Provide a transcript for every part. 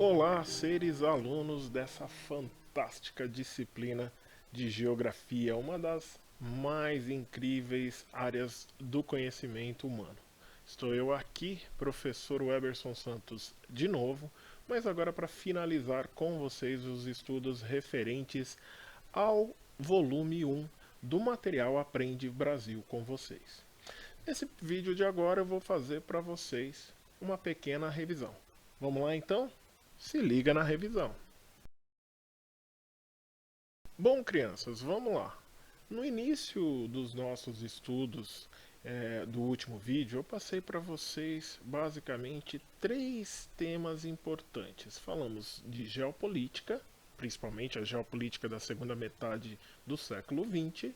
Olá, seres alunos dessa fantástica disciplina de geografia, uma das mais incríveis áreas do conhecimento humano. Estou eu aqui, professor Weberson Santos, de novo, mas agora para finalizar com vocês os estudos referentes ao volume 1 do material Aprende Brasil com vocês. Nesse vídeo de agora eu vou fazer para vocês uma pequena revisão. Vamos lá então? Se liga na revisão. Bom, crianças, vamos lá. No início dos nossos estudos do último vídeo, eu passei para vocês basicamente três temas importantes. Falamos de geopolítica, principalmente a geopolítica da segunda metade do século XX.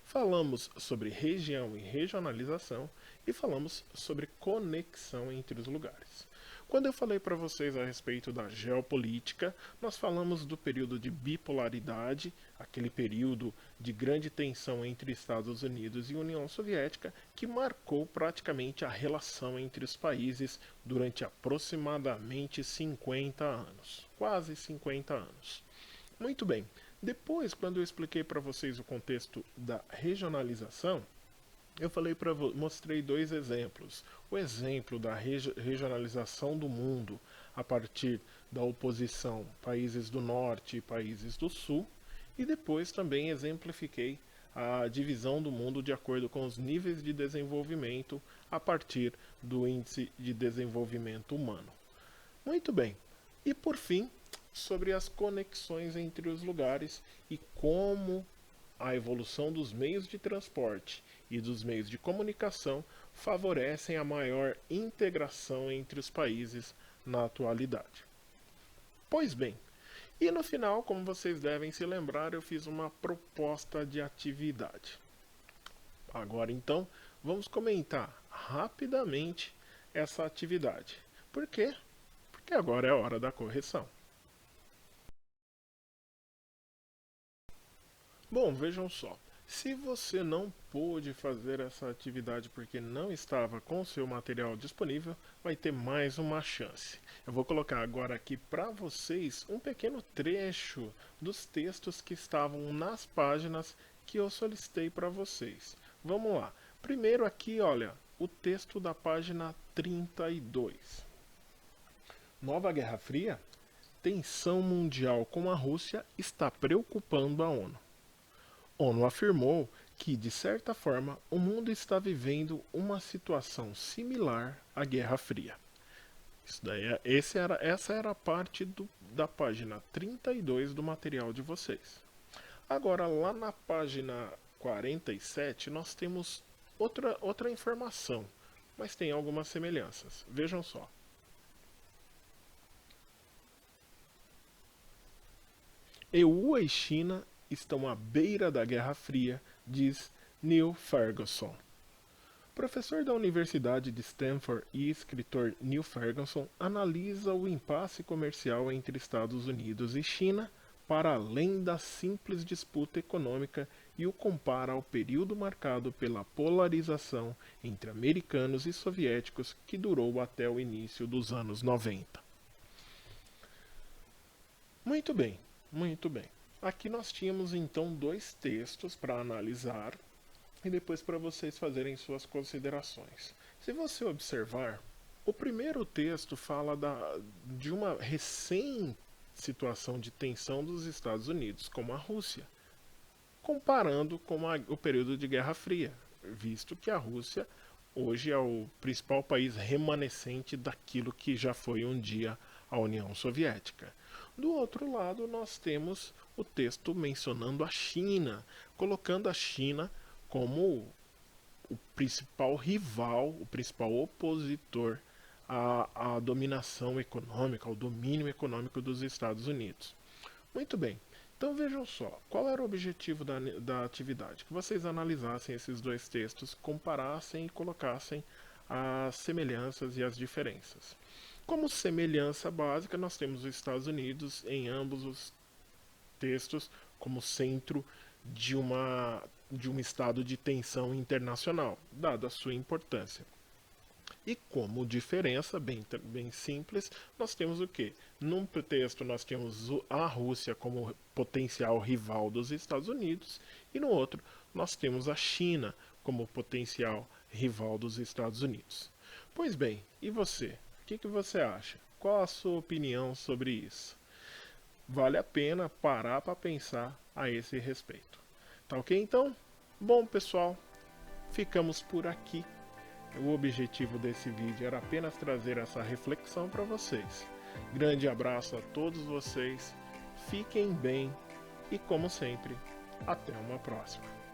Falamos sobre região e regionalização e falamos sobre conexão entre os lugares. Quando eu falei para vocês a respeito da geopolítica, nós falamos do período de bipolaridade, aquele período de grande tensão entre Estados Unidos e União Soviética, que marcou praticamente a relação entre os países durante aproximadamente 50 anos, quase 50 anos. Muito bem. Depois, quando eu expliquei para vocês o contexto da regionalização, eu mostrei dois exemplos. O exemplo da regionalização do mundo a partir da oposição países do norte e países do sul, e depois também exemplifiquei a divisão do mundo de acordo com os níveis de desenvolvimento a partir do índice de desenvolvimento humano. Muito bem. E por fim, sobre as conexões entre os lugares e como a evolução dos meios de transporte e dos meios de comunicação favorecem a maior integração entre os países na atualidade. Pois bem, e no final, como vocês devem se lembrar, eu fiz uma proposta de atividade. Agora então, vamos comentar rapidamente essa atividade. Por quê? Porque agora é a hora da correção. Bom, vejam só. Se você não pôde fazer essa atividade porque não estava com seu material disponível, vai ter mais uma chance. Eu vou colocar agora aqui para vocês um pequeno trecho dos textos que estavam nas páginas que eu solicitei para vocês. Vamos lá. Primeiro aqui, olha, o texto da página 32. Nova Guerra Fria? Tensão mundial com a Rússia está preocupando a ONU. ONU afirmou que, de certa forma, o mundo está vivendo uma situação similar à Guerra Fria. Essa era a parte da página 32 do material de vocês. Agora, lá na página 47, nós temos outra informação, mas tem algumas semelhanças. Vejam só. EU e China estão à beira da Guerra Fria, diz Neil Ferguson. Professor da Universidade de Stanford e escritor Neil Ferguson analisa o impasse comercial entre Estados Unidos e China para além da simples disputa econômica e o compara ao período marcado pela polarização entre americanos e soviéticos que durou até o início dos anos 90. Muito bem, muito bem. Aqui nós tínhamos então dois textos para analisar e depois para vocês fazerem suas considerações. Se você observar, o primeiro texto fala de uma recém situação de tensão dos Estados Unidos com a Rússia, comparando com o período de Guerra Fria, visto que a Rússia hoje é o principal país remanescente daquilo que já foi um dia a União Soviética. Do outro lado, nós temos o texto mencionando a China, colocando a China como o principal rival, o principal opositor à dominação econômica, ao domínio econômico dos Estados Unidos. Muito bem, então vejam só, qual era o objetivo da atividade? Que vocês analisassem esses dois textos, comparassem e colocassem as semelhanças e as diferenças. Como semelhança básica, nós temos os Estados Unidos em ambos os textos como centro de um estado de tensão internacional, dada a sua importância. E como diferença, bem simples, nós temos o quê? Num texto nós temos a Rússia como potencial rival dos Estados Unidos e no outro nós temos a China como potencial rival dos Estados Unidos. Pois bem, e você? O que você acha? Qual a sua opinião sobre isso? Vale a pena parar para pensar a esse respeito. Tá ok então? Bom pessoal, ficamos por aqui. O objetivo desse vídeo era apenas trazer essa reflexão para vocês. Grande abraço a todos vocês, fiquem bem e, como sempre, até uma próxima.